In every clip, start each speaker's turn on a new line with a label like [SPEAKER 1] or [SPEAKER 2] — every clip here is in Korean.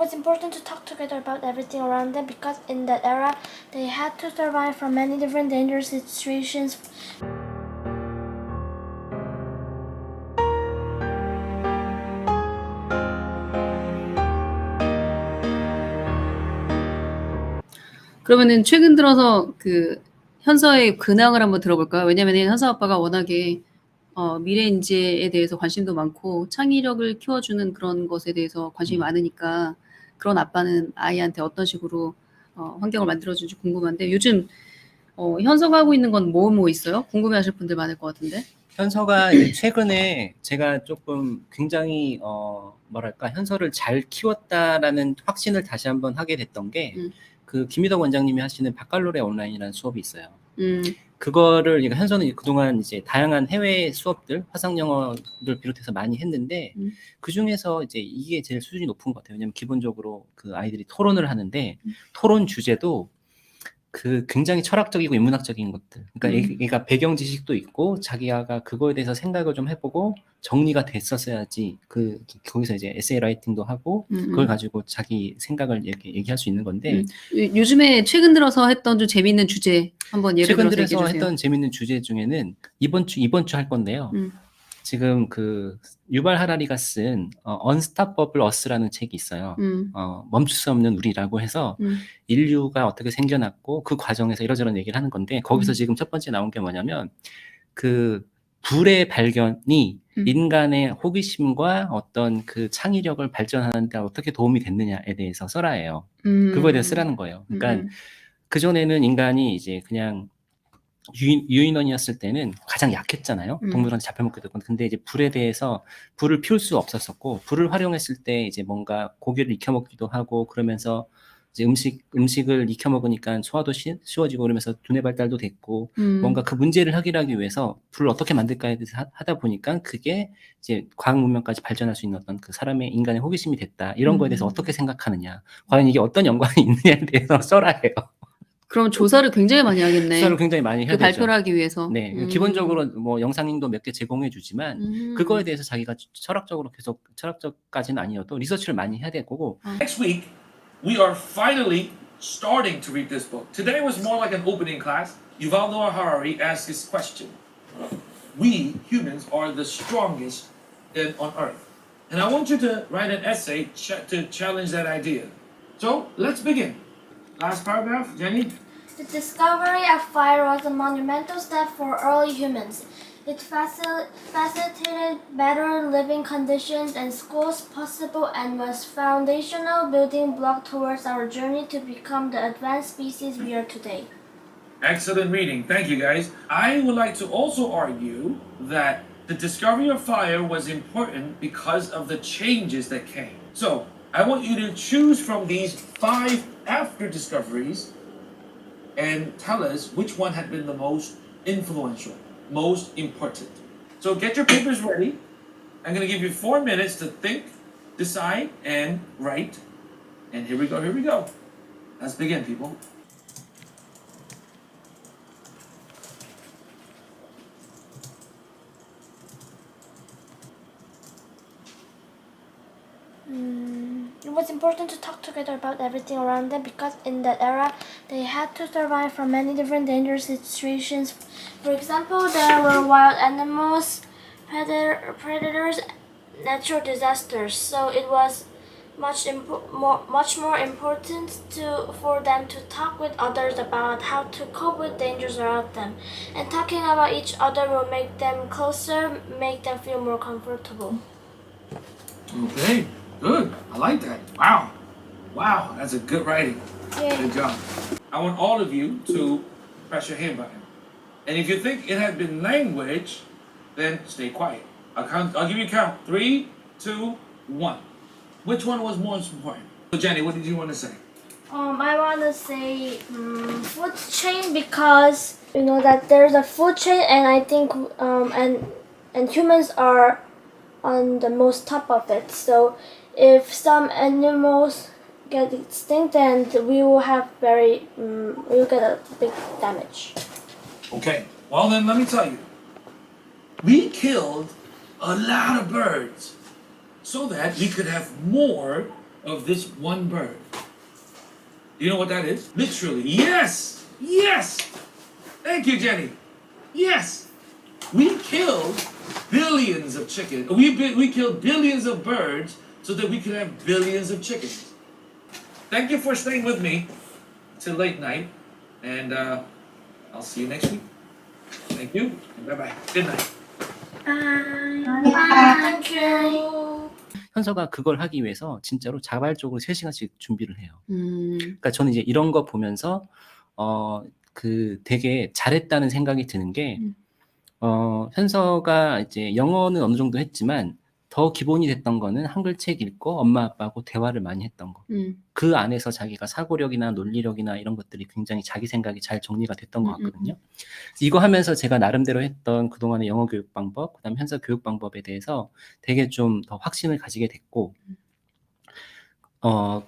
[SPEAKER 1] was important to talk together about everything around them because in that era they had to survive from many different dangerous situations.
[SPEAKER 2] 그러면은 최근 들어서 그 현서의 근황을 한번 들어볼까요? 왜냐면은 현서 아빠가 워낙에 미래 인재에 대해서 관심도 많고 창의력을 키워주는 그런 것에 대해서 관심이 많으니까 그런 아빠는 아이한테 어떤 식으로 환경을 만들어주는지 궁금한데 요즘 현서가 하고 있는 건 뭐 있어요? 궁금해하실 분들 많을 것 같은데.
[SPEAKER 3] 현서가 이제 최근에 제가 조금 굉장히 뭐랄까 현서를 잘 키웠다라는 확신을 다시 한번 하게 됐던 게 그 김미덕 원장님이 하시는 바칼로레 온라인이라는 수업이 있어요. 그거를 그러니까 현서는 그동안 이제 다양한 해외 수업들 화상 영어를 비롯해서 많이 했는데 그 중에서 이제 이게 제일 수준이 높은 것 같아요. 왜냐면 기본적으로 그 아이들이 토론을 하는데 토론 주제도 그 굉장히 철학적이고 인문학적인 것들. 그러니까 얘가 배경 지식도 있고 자기가 그거에 대해서 생각을 좀 해보고 정리가 됐었어야지 거기서 이제 에세이 라이팅도 하고 그걸 가지고 자기 생각을 얘기할 수 있는 건데
[SPEAKER 2] 요즘에 최근 들어서 했던 좀 재밌는 주제 한번 예를
[SPEAKER 3] 최근
[SPEAKER 2] 들어서
[SPEAKER 3] 들어서
[SPEAKER 2] 얘기해 주세요.
[SPEAKER 3] 했던 재밌는 주제 중에는 이번 주 할 건데요. 지금 그 유발 하라리가 쓴 Unstoppable Us라는 책이 있어요. 멈출 수 없는 우리라고 해서 인류가 어떻게 생겨났고 그 과정에서 이러저런 얘기를 하는 건데 거기서 지금 첫 번째 나온 게 뭐냐면 그 불의 발견이 인간의 호기심과 어떤 그 창의력을 발전하는 데 어떻게 도움이 됐느냐에 대해서 써라예요. 그거에 대해서 쓰라는 거예요. 그러니까 그전에는 인간이 이제 그냥 유인원이었을 때는 가장 약했잖아요. 동물한테 잡혀먹게 되고. 근데 이제 불에 대해서 불을 피울 수 없었었고, 불을 활용했을 때 이제 뭔가 고기를 익혀 먹기도 하고 그러면서 이제 음식을 익혀 먹으니까 소화도 쉬워지고 그러면서 두뇌 발달도 됐고 뭔가 그 문제를 해결하기 위해서 불을 어떻게 만들까에 대해서 하다 보니까 그게 이제 과학 문명까지 발전할 수 있는 어떤 그 사람의 인간의 호기심이 됐다. 이런 거에 대해서 어떻게 생각하느냐. 과연 이게 어떤 연관이 있느냐에 대해서 써라 해요.
[SPEAKER 2] 그럼 조사를 굉장히 많이 하겠네.
[SPEAKER 3] 조사를 굉장히 많이 해야
[SPEAKER 2] 그
[SPEAKER 3] 되죠.
[SPEAKER 2] 발표를 하기 위해서.
[SPEAKER 3] 네, 기본적으로 뭐 영상링도 몇 개 제공해 주지만 그거에 대해서 자기가 철학적으로 계속 철학적까지는 아니어도 리서치를 많이 해야 될 거고.
[SPEAKER 4] Next week, we are finally starting to read this book. Today was more like an opening class. Yuval Noah Harari asked this question. We humans are the strongest on earth. And I want you to write an essay to challenge that idea. So let's begin. Last paragraph, Jenny.
[SPEAKER 1] The discovery of fire was a monumental step for early humans. It facilitated better living conditions and schools possible and was foundational building block towards our journey to become the advanced species we are today.
[SPEAKER 4] Excellent reading. Thank you, guys. I would like to also argue that the discovery of fire was important because of the changes that came. So, I want you to choose from these 5 after discoveries and tell us which one had been the most influential, most important. So get your papers ready. I'm going to give you 4 minutes to think, decide, and write. And here we go. Let's begin, people.
[SPEAKER 1] It was important to talk together about everything around them because in that era they had to survive from many different dangerous situations. For example, there were wild animals, predators, natural disasters. So it was much more important for them to talk with others about how to cope with dangers around them. And talking about each other will make them closer, make them feel more comfortable.
[SPEAKER 4] Okay, good. I like that. Wow, that's a good writing.
[SPEAKER 1] Yay.
[SPEAKER 4] Good job. I want all of you to press your hand button. And if you think it had been language, then stay quiet. I'll give you a count. 3, 2, 1. Which one was most important? So Jenny, what did you want to say?
[SPEAKER 1] I want to say food chain because you know that there's a food chain, and I think and humans are on the most top of it. So if some animals get extinct, then we will get a big damage.
[SPEAKER 4] Okay, well then let me tell you. We killed a lot of birds so that we could have more of this one bird. You know what that is? Literally. Yes! Yes! Thank you, Jenny. Yes! We killed billions of chickens. We killed billions of birds so that we could have billions of chickens. Thank you for staying with me till late night. And I'll see you next week. Thank you. And bye-bye. Good night.
[SPEAKER 1] Thank you.
[SPEAKER 3] 현서가 그걸 하기 위해서 진짜로 자발적으로 3시간씩 준비를 해요.
[SPEAKER 2] 음.
[SPEAKER 3] 그러니까 저는 이제 이런 거 보면서 그 되게 잘했다는 생각이 드는 게 현서가 이제 영어는 어느 정도 했지만 더 기본이 됐던 거는 한글책 읽고 엄마 아빠하고 대화를 많이 했던 거. 그 안에서 자기가 사고력이나 논리력이나 이런 것들이 굉장히 자기 생각이 잘 정리가 됐던 것 같거든요. 이거 하면서 제가 나름대로 했던 그동안의 영어 교육 방법, 그다음 현서 교육 방법에 대해서 되게 좀 더 확신을 가지게 됐고,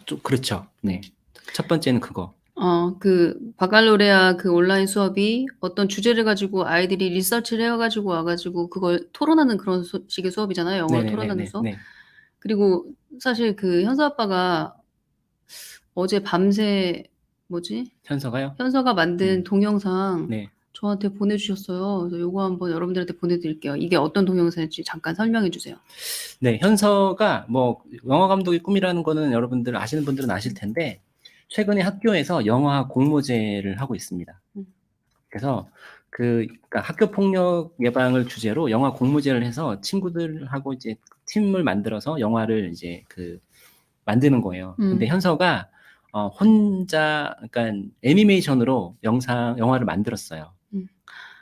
[SPEAKER 3] 좀 그렇죠. 네. 첫 번째는 그거.
[SPEAKER 2] 그 바칼로레아 그 온라인 수업이 어떤 주제를 가지고 아이들이 리서치를 해가지고 와가지고 그걸 토론하는 그런 식의 수업이잖아요. 영어로 토론하는 수업.
[SPEAKER 3] 네.
[SPEAKER 2] 그리고 사실 그 현서 아빠가 어제 밤새
[SPEAKER 3] 현서가요?
[SPEAKER 2] 현서가 만든 동영상
[SPEAKER 3] 네.
[SPEAKER 2] 저한테 보내주셨어요. 그래서 요거 한번 여러분들한테 보내드릴게요. 이게 어떤 동영상인지 잠깐 설명해 주세요.
[SPEAKER 3] 네, 현서가 뭐 영화 감독의 꿈이라는 거는 여러분들 아시는 분들은 아실 텐데 최근에 학교에서 영화 공모제를 하고 있습니다. 그래서 그러니까 학교 폭력 예방을 주제로 영화 공모제를 해서 친구들하고 이제 팀을 만들어서 영화를 이제 만드는 거예요. 근데 현서가 혼자 그러니까 애니메이션으로 영화를 만들었어요.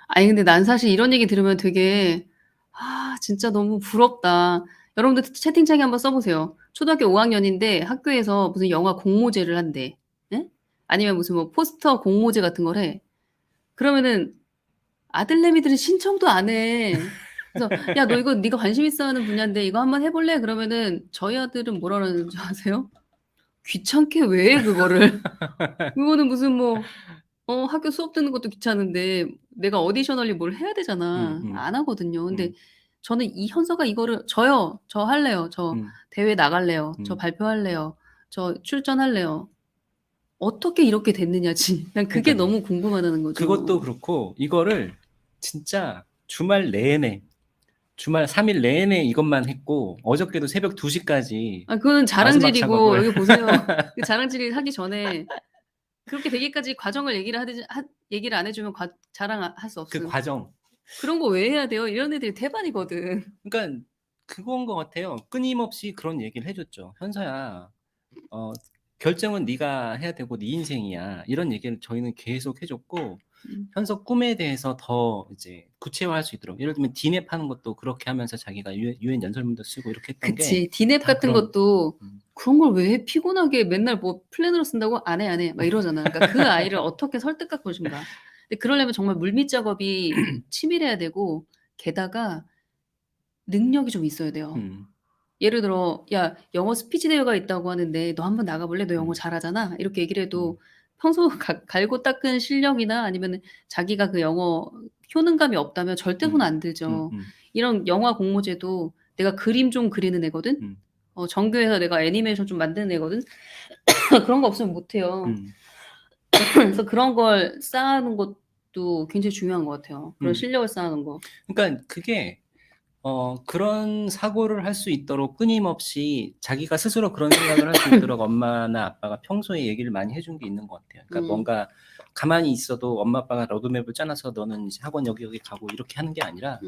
[SPEAKER 2] 아니 근데 난 사실 이런 얘기 들으면 되게 진짜 너무 부럽다. 여러분들 채팅창에 한번 써보세요. 초등학교 5학년인데 학교에서 무슨 영화 공모제를 한대. 예? 아니면 무슨 뭐 포스터 공모제 같은 걸 해. 그러면은 아들내미들은 신청도 안 해. 그래서 야, 너 이거 네가 관심 있어 하는 분야인데 이거 한번 해볼래? 그러면은 저희 아들은 뭐라 그러는 줄 아세요? 귀찮게 왜 해, 그거를. 그거는 무슨 뭐 학교 수업 듣는 것도 귀찮은데 내가 어디셔널리 뭘 해야 되잖아. 안 하거든요. 근데 저는 이 현서가 이거를 저 할래요. 저 대회 나갈래요. 저 발표할래요. 저 출전할래요. 어떻게 이렇게 됐느냐지. 난 그게
[SPEAKER 3] 그러니까요.
[SPEAKER 2] 너무 궁금하다는 거죠.
[SPEAKER 3] 그것도 그렇고 이거를 진짜 주말 3일 내내 이것만 했고 어저께도 새벽 2시까지
[SPEAKER 2] 그거는 자랑질이고
[SPEAKER 3] 마지막 작업을.
[SPEAKER 2] 여기 보세요. 그 자랑질이 하기 전에 그렇게 되기까지 과정을 얘기를 안 해주면 자랑할 수 없어요.
[SPEAKER 3] 그 과정.
[SPEAKER 2] 그런 거 왜 해야 돼요? 이런 애들이 태반이거든.
[SPEAKER 3] 그러니까 그건 것 같아요. 끊임없이 그런 얘기를 해줬죠. 현서야, 결정은 네가 해야 되고 네 인생이야. 이런 얘기를 저희는 계속 해줬고 현서 꿈에 대해서 더 이제 구체화할 수 있도록 예를 들면 디넵 하는 것도 그렇게 하면서 자기가 유엔 연설문도 쓰고 이렇게 했던 게
[SPEAKER 2] 그치. 디넵 같은 것도 그런 걸 왜 피곤하게 맨날 뭐 플랜으로 쓴다고 안 해. 막 이러잖아. 그러니까 그 아이를 어떻게 설득할 것인가. 근데 그러려면 정말 물밑 작업이 치밀해야 되고 게다가 능력이 좀 있어야 돼요. 예를 들어 야 영어 스피치 대회가 있다고 하는데 너 한번 나가볼래? 너 영어 잘하잖아. 이렇게 얘기를 해도 평소 갈고 닦은 실력이나 아니면 자기가 그 영어 효능감이 없다면 절대 손 안 들죠. 이런 영화 공모제도 내가 그림 좀 그리는 애거든. 전교에서 내가 애니메이션 좀 만드는 애거든. 그런 거 없으면 못해요. 그래서 그런 걸 쌓아놓은 것도 굉장히 중요한 것 같아요. 그런 실력을 쌓아놓은 거.
[SPEAKER 3] 그러니까 그게 그런 사고를 할 수 있도록 끊임없이 자기가 스스로 그런 생각을 할 수 있도록 엄마나 아빠가 평소에 얘기를 많이 해준 게 있는 것 같아요. 그러니까 뭔가 가만히 있어도 엄마 아빠가 로드맵을 짜놔서 너는 이제 학원 여기 가고 이렇게 하는 게 아니라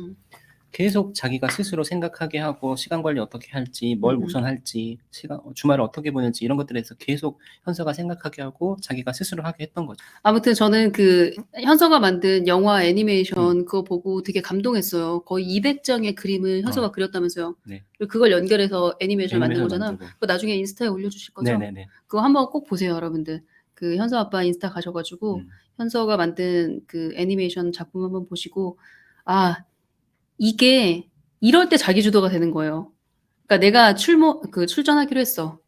[SPEAKER 3] 계속 자기가 스스로 생각하게 하고 시간 관리 어떻게 할지 뭘 우선 할지 주말을 어떻게 보낼지 이런 것들에 대해서 계속 현서가 생각하게 하고 자기가 스스로 하게 했던 거죠.
[SPEAKER 2] 아무튼 저는 그 현서가 만든 영화 애니메이션 그거 보고 되게 감동했어요. 거의 200장의 그림을 현서가 그렸다면서요.
[SPEAKER 3] 네.
[SPEAKER 2] 그리고 그걸 연결해서 애니메이션을 만든 거잖아.
[SPEAKER 3] 만들고.
[SPEAKER 2] 그거 나중에 인스타에 올려주실 거죠?
[SPEAKER 3] 네네네.
[SPEAKER 2] 그거 한번 꼭 보세요, 여러분들. 그 현서 아빠 인스타 가셔가지고 현서가 만든 그 애니메이션 작품 한번 보시고 이게 이럴 때 자기주도가 되는 거예요. 그러니까 내가 출전하기로 했어.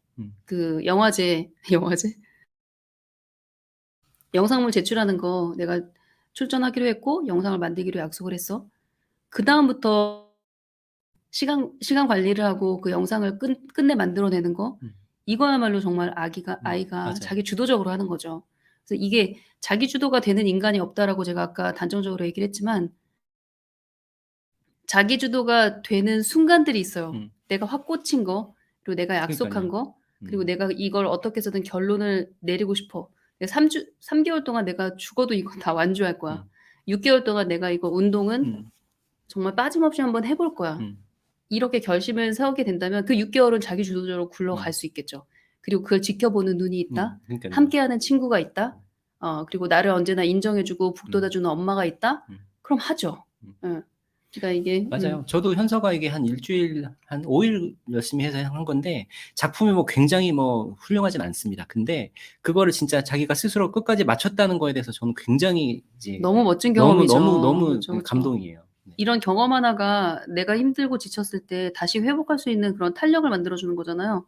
[SPEAKER 2] 그 영화제 영상물 제출하는 거 내가 출전하기로 했고 영상을 만들기로 약속을 했어. 그 다음부터 시간 관리를 하고 그 영상을 끝내 만들어내는 거 이거야말로 정말 아이가
[SPEAKER 3] 맞아요.
[SPEAKER 2] 자기 주도적으로 하는 거죠. 그래서 이게 자기 주도가 되는 인간이 없다라고 제가 아까 단정적으로 얘기를 했지만 자기 주도가 되는 순간들이 있어요. 내가 확 꽂힌 거, 그리고 내가 약속한
[SPEAKER 3] 그러니까요.
[SPEAKER 2] 거, 그리고 내가 이걸 어떻게 해서든 결론을 내리고 싶어. 3개월 동안 내가 죽어도 이거 다 완주할 거야. 6개월 동안 내가 이거 운동은 정말 빠짐없이 한번 해볼 거야. 이렇게 결심을 세우게 된다면 그 6개월은 자기 주도적으로 굴러갈 수 있겠죠. 그리고 그걸 지켜보는 눈이 있다.
[SPEAKER 3] 그러니까요.
[SPEAKER 2] 함께하는 친구가 있다. 그리고 나를 언제나 인정해주고 북돋아주는 엄마가 있다. 그럼 하죠. 예. 그러니까 이게
[SPEAKER 3] 맞아요. 저도 현서가 이게 한 일주일, 한 5일 열심히 해서 한 건데 작품이 뭐 굉장히 뭐 훌륭하진 않습니다. 근데 그거를 진짜 자기가 스스로 끝까지 마쳤다는 거에 대해서 저는 굉장히 이제
[SPEAKER 2] 너무 멋진 경험이죠.
[SPEAKER 3] 너무
[SPEAKER 2] 그쵸, 그쵸.
[SPEAKER 3] 감동이에요. 네.
[SPEAKER 2] 이런 경험 하나가 내가 힘들고 지쳤을 때 다시 회복할 수 있는 그런 탄력을 만들어주는 거잖아요.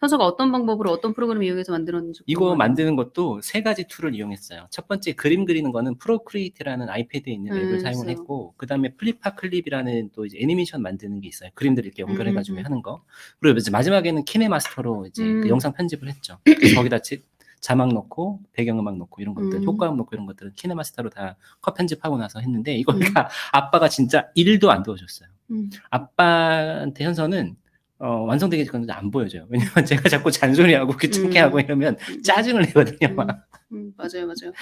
[SPEAKER 2] 현서가 어떤 방법으로 어떤 프로그램을 이용해서 만들었는지
[SPEAKER 3] 이거
[SPEAKER 2] 궁금하네요.
[SPEAKER 3] 만드는 것도 3가지 툴을 이용했어요. 첫 번째 그림 그리는 거는 프로크리에이트라는 아이패드에 있는 앱을 사용을
[SPEAKER 2] 있어요.
[SPEAKER 3] 했고 그다음에 플리파 클립이라는 또 이제 애니메이션 만드는 게 있어요. 그림들 이렇게 연결해 가지고 하는 거. 그리고 이제 마지막에는 키네마스터로 이제 그 영상 편집을 했죠. 그래서 거기다 자막 넣고 배경음악 넣고 이런 것들, 효과음 넣고 이런 것들은 키네마스터로 다 컷 편집하고 나서 했는데 이거 아빠가 진짜 1도 안 도와줬어요. 아빠한테 현서는 완성되기 전까지 안 보여줘요. 왜냐면 제가 자꾸 잔소리하고 귀찮게 하고 이러면 짜증을 내거든요. 막.
[SPEAKER 2] 맞아요, 맞아요.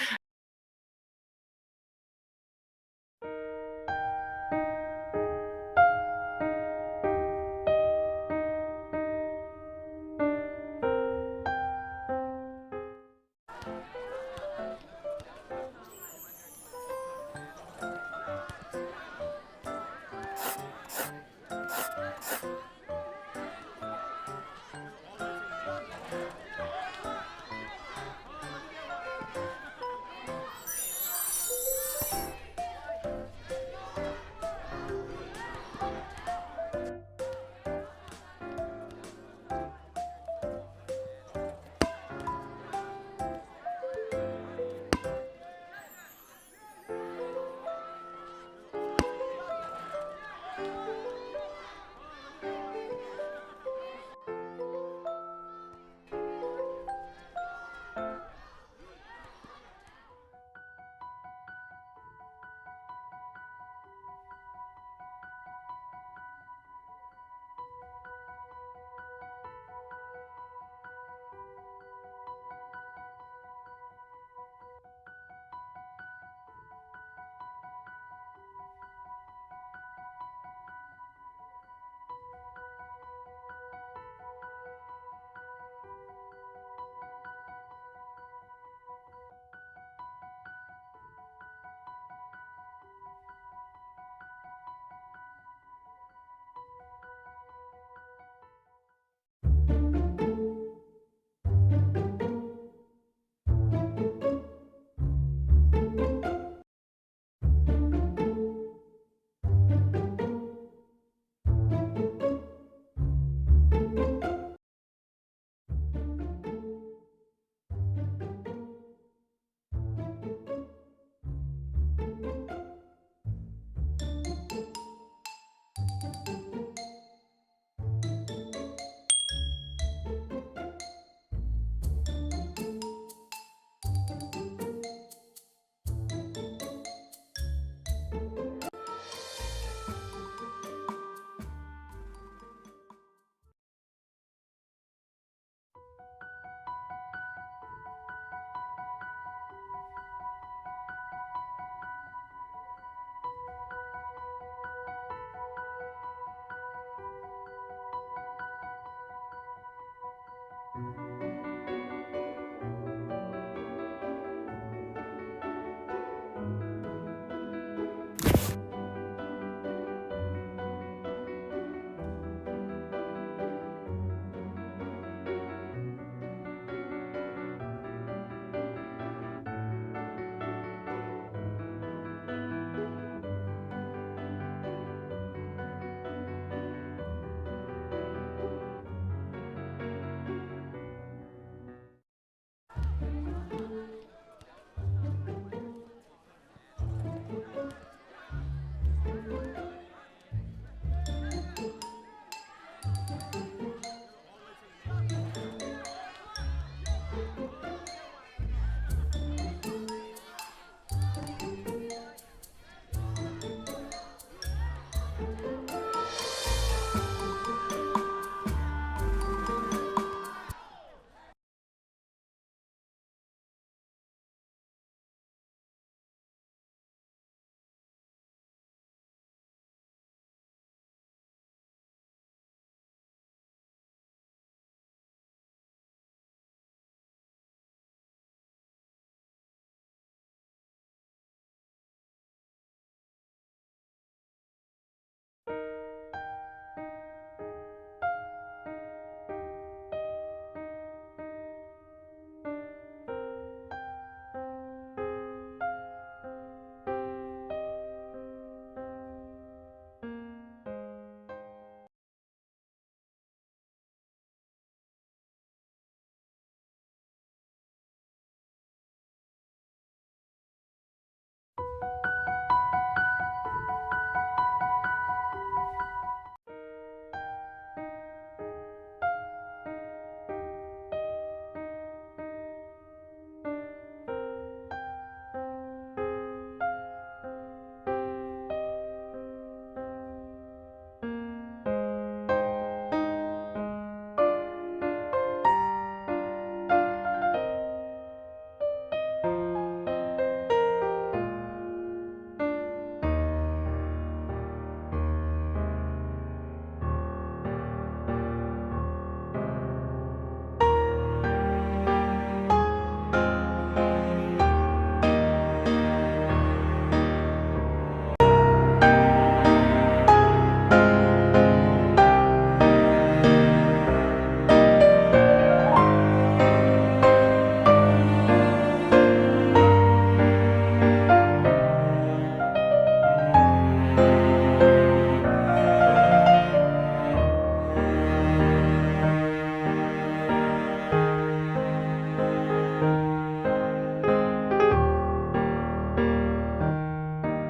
[SPEAKER 3] 네.